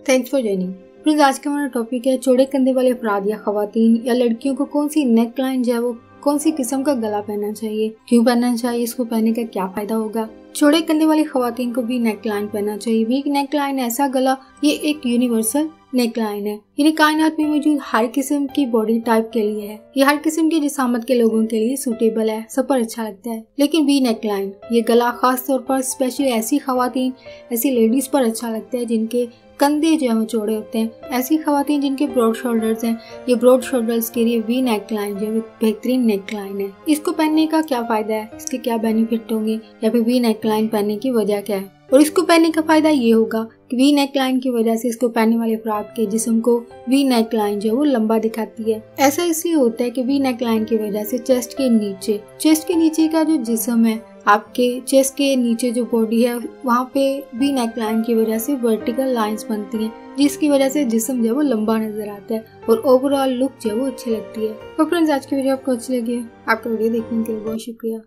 Thanks for joining friends. आज का हमारा टॉपिक है चौड़े कंधे वाले अफराद या खवातीन या लड़कियों को कौन सी नेक लाइन जो है वो कौन सी किस्म का गला पहनना चाहिए, क्यों पहनना चाहिए, इसको पहनने का क्या फायदा होगा। चौड़े कंधे वाली खवातीन को भी नेक लाइन पहनना चाहिए। वीक नेक लाइन ऐसा गला, ये एक यूनिवर्सल नेक लाइन है। यानी कायनात में मौजूद हर किस्म की बॉडी टाइप के लिए है। ये हर किस्म की जिसामत के लोगों के लिए सूटेबल है, सब पर अच्छा लगता है। लेकिन वी नेक लाइन ये गला खास तौर पर स्पेशली ऐसी खवातीन, ऐसी लेडीज पर अच्छा लगता है जिनके कंधे जो है चौड़े होते हैं। ऐसी खवातीन जिनके ब्रॉड शोल्डर्स हैं, ये ब्रॉड शोल्डर्स के लिए वी नेक लाइन जो है बेहतरीन नेक लाइन है। इसको पहनने का क्या फायदा है, इसके क्या बेनिफिट होंगे, या फिर वी नेक लाइन पहनने की वजह क्या है। और इसको पहनने का फायदा ये होगा कि वी नेक लाइन की वजह से इसको पहनने वाले अफराद के जिस्म को वी नेक लाइन जो है वो लंबा दिखाती है। ऐसा इसलिए होता है कि वी नेक लाइन की वजह से चेस्ट के नीचे का जो जिस्म है, आपके चेस्ट के नीचे जो बॉडी है, वहाँ पे वी नेक लाइन की वजह से वर्टिकल लाइंस बनती हैं, जिसकी वजह से जिस्म जो है वो लंबा नजर आता है और ओवरऑल लुक जो है वो अच्छी लगती है। तो फ्रेंड्स, आज की वीडियो आपको अच्छी लगी है, आपका वीडियो देखने के लिए बहुत शुक्रिया।